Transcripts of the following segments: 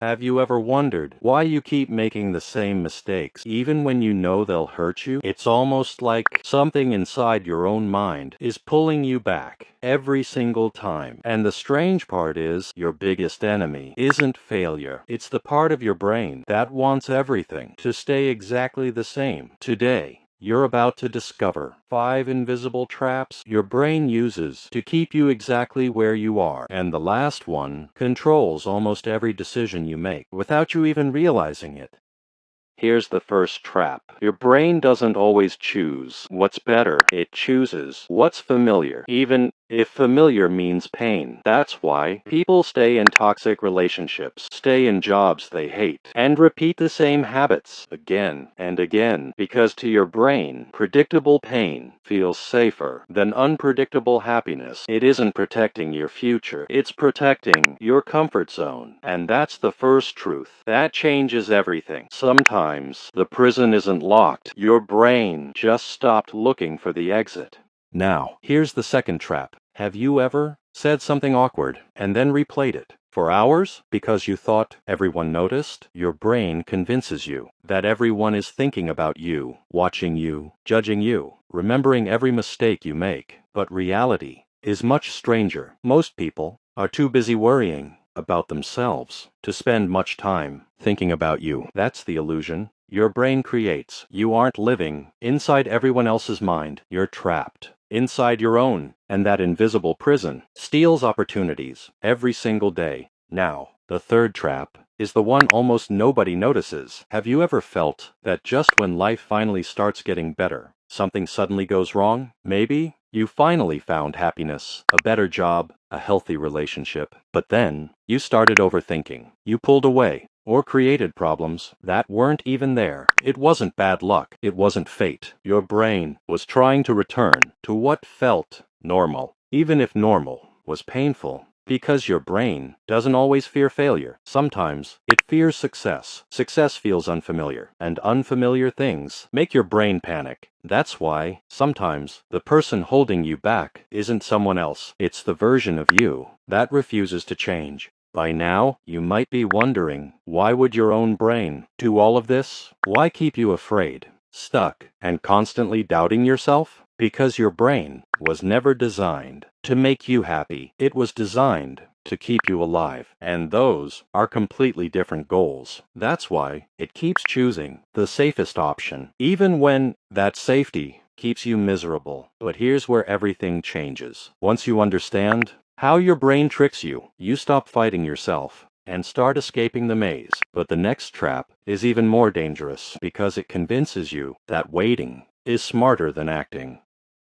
Have you ever wondered why you keep making the same mistakes even when you know they'll hurt you? It's almost like something inside your own mind is pulling you back every single time. And the strange part is, your biggest enemy isn't failure. It's the part of your brain that wants everything to stay exactly the same. Today, you're about to discover 5 invisible traps your brain uses to keep you exactly where you are. And the last one controls almost every decision you make without you even realizing it. Here's the first trap. Your brain doesn't always choose what's better. It chooses what's familiar, even if familiar means pain. That's why people stay in toxic relationships, stay in jobs they hate, and repeat the same habits again and again, because to your brain, predictable pain feels safer than unpredictable happiness. It isn't protecting your future, it's protecting your comfort zone. And that's the first truth. That changes everything. Sometimes the prison isn't locked. Your brain just stopped looking for the exit. Now, here's the second trap. Have you ever said something awkward and then replayed it for hours because you thought everyone noticed? Your brain convinces you that everyone is thinking about you, watching you, judging you, remembering every mistake you make. But reality is much stranger. Most people are too busy worrying about themselves to spend much time thinking about you. That's the illusion your brain creates. You aren't living inside everyone else's mind. You're trapped inside your own, and that invisible prison steals opportunities every single day. Now, the third trap is the one almost nobody notices. Have you ever felt that just when life finally starts getting better, something suddenly goes wrong? Maybe you finally found happiness, a better job, a healthy relationship, but then you started overthinking. You pulled away or created problems that weren't even there. It wasn't bad luck. It wasn't fate. Your brain was trying to return to what felt normal, even if normal was painful. Because your brain doesn't always fear failure. Sometimes it fears success. Success feels unfamiliar, and unfamiliar things make your brain panic. That's why sometimes the person holding you back isn't someone else. It's the version of you that refuses to change. By now, you might be wondering, why would your own brain do all of this? Why keep you afraid, stuck, and constantly doubting yourself? Because your brain was never designed to make you happy. It was designed to keep you alive. And those are completely different goals. That's why it keeps choosing the safest option, even when that safety keeps you miserable. But here's where everything changes. Once you understand how your brain tricks you, you stop fighting yourself and start escaping the maze. But the next trap is even more dangerous because it convinces you that waiting is smarter than acting.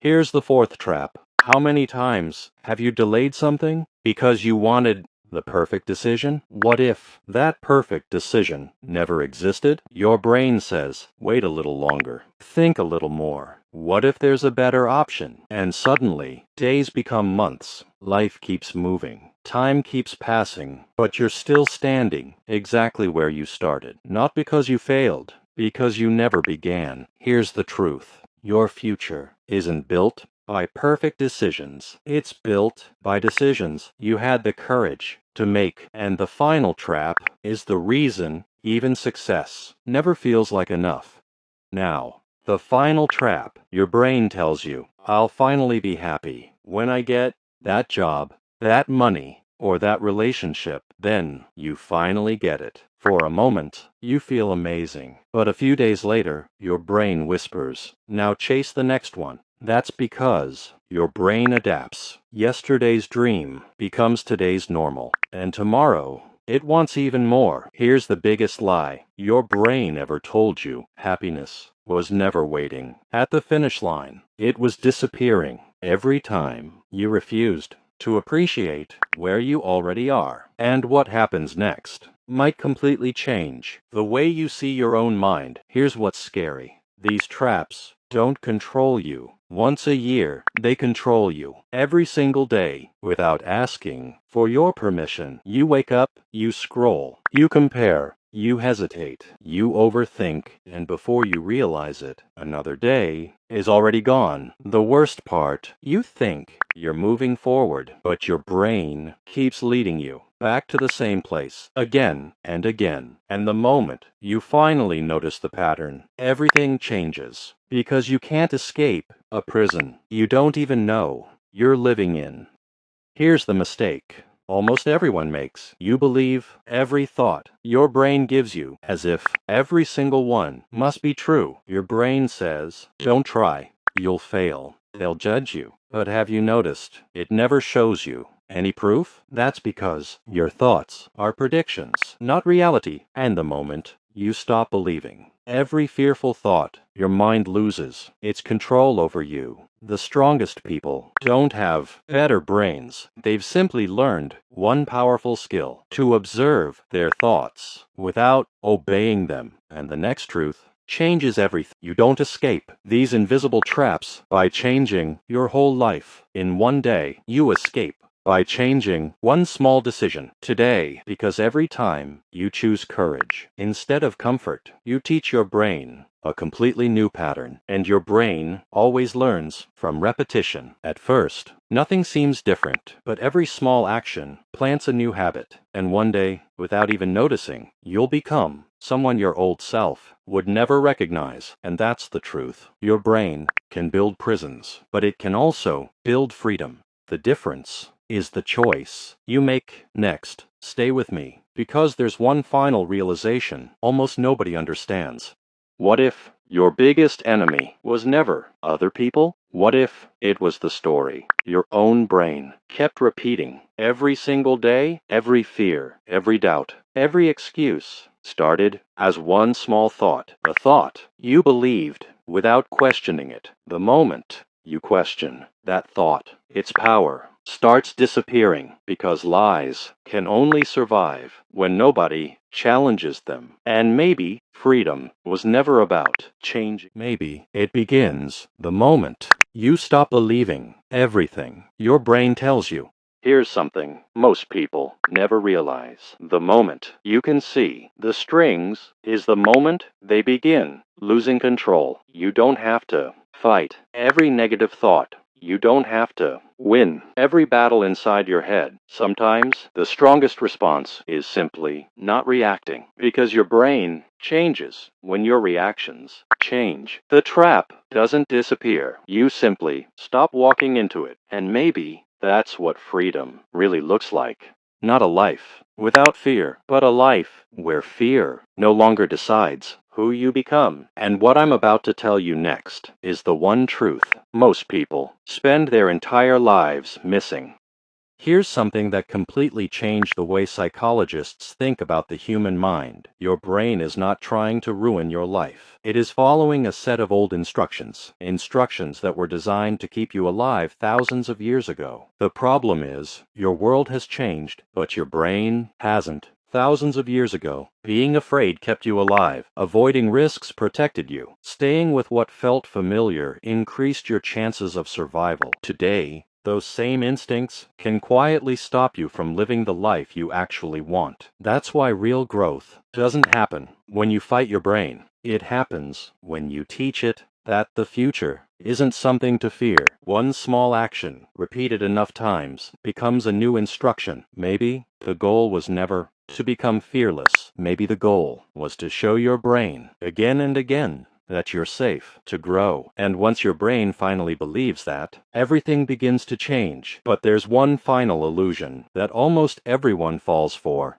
Here's the fourth trap. How many times have you delayed something because you wanted the perfect decision? What if that perfect decision never existed? Your brain says, wait a little longer, think a little more. What if there's a better option? And suddenly, days become months. Life keeps moving. Time keeps passing, but you're still standing exactly where you started. Not because you failed, because you never began. Here's the truth. Your future isn't built by perfect decisions. It's built by decisions you had the courage to make. And the final trap is the reason even success never feels like enough. Now, the final trap. Your brain tells you, I'll finally be happy when I get that job, that money, or that relationship. Then you finally get it. For a moment, you feel amazing. But a few days later, your brain whispers, now chase the next one. That's because your brain adapts. Yesterday's dream becomes today's normal. And tomorrow, it wants even more. Here's the biggest lie your brain ever told you. Happiness was never waiting at the finish line. It was disappearing every time you refused to appreciate where you already are. And what happens next might completely change the way you see your own mind. Here's what's scary. These traps don't control you once a year. They control you every single day without asking for your permission. You wake up, you scroll, you compare, You hesitate, you overthink, and before you realize it, another day is already gone. The worst part, you think you're moving forward, but your brain keeps leading you back to the same place again and again. And the moment you finally notice the pattern, everything changes because you can't escape a prison you don't even know you're living in. Here's the mistake almost everyone makes. You believe every thought your brain gives you as if every single one must be true. Your brain says, don't try, you'll fail, they'll judge you. But have you noticed it never shows you any proof? That's because your thoughts are predictions, not reality. And the moment you stop believing every fearful thought, your mind loses its control over you. The strongest people don't have better brains. They've simply learned one powerful skill: to observe their thoughts without obeying them. And the next truth changes everything. You don't escape these invisible traps by changing your whole life in one day. You escape by changing one small decision today, because every time you choose courage instead of comfort, you teach your brain a completely new pattern, and your brain always learns from repetition. At first, nothing seems different, but every small action plants a new habit, and one day, without even noticing, you'll become someone your old self would never recognize. And that's the truth. Your brain can build prisons, but it can also build freedom. The difference is the choice you make next. Stay with me, because there's one final realization almost nobody understands. What if your biggest enemy was never other people? What if it was the story your own brain kept repeating every single day? Every fear, every doubt, every excuse started as one small thought, a thought you believed without questioning it. The moment you question that thought, its power starts disappearing, because lies can only survive when nobody challenges them. And maybe freedom was never about changing. Maybe it begins the moment you stop believing everything your brain tells you. Here's something most people never realize. The moment you can see the strings is the moment they begin losing control. You don't have to fight every negative thought. You don't have to win every battle inside your head. Sometimes the strongest response is simply not reacting, because your brain changes when your reactions change. The trap doesn't disappear. You simply stop walking into it. And maybe that's what freedom really looks like. Not a life without fear, but a life where fear no longer decides who you become. And what I'm about to tell you next is the one truth most people spend their entire lives missing. Here's something that completely changed the way psychologists think about the human mind. Your brain is not trying to ruin your life. It is following a set of old instructions that were designed to keep you alive thousands of years ago. The problem is, your world has changed, but your brain hasn't. Thousands of years ago, being afraid kept you alive. Avoiding risks protected you. Staying with what felt familiar increased your chances of survival. Today, those same instincts can quietly stop you from living the life you actually want. That's why real growth doesn't happen when you fight your brain. It happens when you teach it that the future isn't something to fear. One small action, repeated enough times, becomes a new instruction. Maybe the goal was never to become fearless. Maybe the goal was to show your brain again and again that you're safe to grow. And once your brain finally believes that, everything begins to change. But there's one final illusion that almost everyone falls for.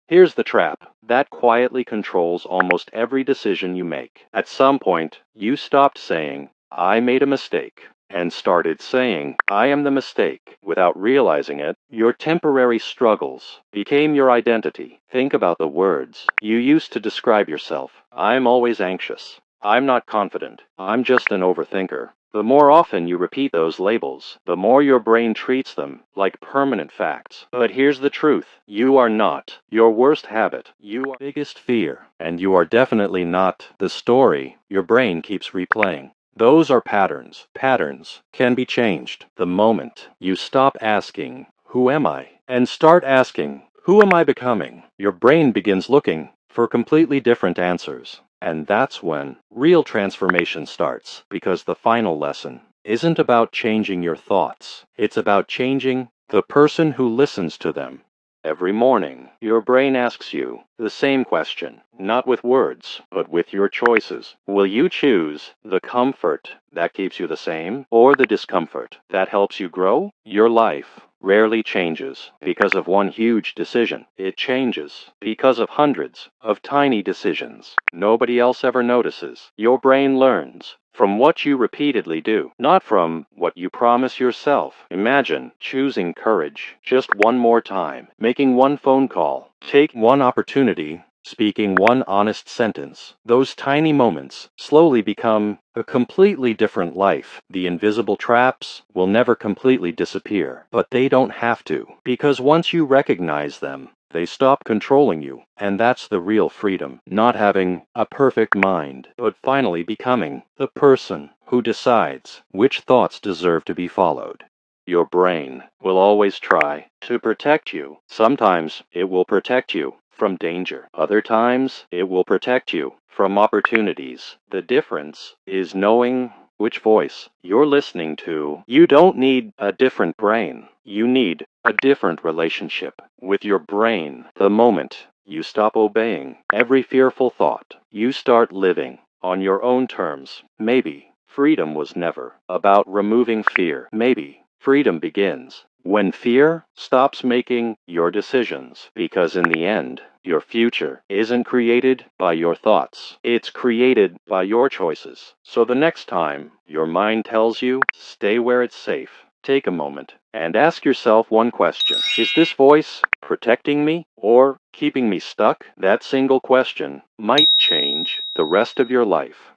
Here's the trap that quietly controls almost every decision you make. At some point, you stopped saying, "I made a mistake," and started saying, "I am the mistake." Without realizing it, your temporary struggles became your identity. Think about the words you used to describe yourself. "I'm always anxious. I'm not confident. I'm just an overthinker." The more often you repeat those labels, the more your brain treats them like permanent facts. But here's the truth. You are not your worst habit. You are your biggest fear. And you are definitely not the story your brain keeps replaying. Those are patterns. Patterns can be changed the moment you stop asking, "Who am I?" and start asking, "Who am I becoming?" Your brain begins looking for completely different answers. And that's when real transformation starts, because the final lesson isn't about changing your thoughts. It's about changing the person who listens to them. Every morning, your brain asks you the same question, not with words, but with your choices. Will you choose the comfort that keeps you the same, or the discomfort that helps you grow? Your life rarely changes because of one huge decision. It changes because of hundreds of tiny decisions nobody else ever notices. Your brain learns from what you repeatedly do, not from what you promise yourself. Imagine choosing courage just one more time, making one phone call, taking one opportunity, speaking one honest sentence. Those tiny moments slowly become a completely different life. The invisible traps will never completely disappear, but they don't have to, because once you recognize them, they stop controlling you. And that's the real freedom. Not having a perfect mind, but finally becoming the person who decides which thoughts deserve to be followed. Your brain will always try to protect you. Sometimes it will protect you from danger. Other times it will protect you from opportunities. The difference is knowing which voice you're listening to. You don't need a different brain. You need a different relationship with your brain. The moment you stop obeying every fearful thought, you start living on your own terms. Maybe freedom was never about removing fear. Maybe freedom begins when fear stops making your decisions, because in the end, your future isn't created by your thoughts. It's created by your choices. So the next time your mind tells you, stay where it's safe, take a moment and ask yourself one question. Is this voice protecting me or keeping me stuck? That single question might change the rest of your life.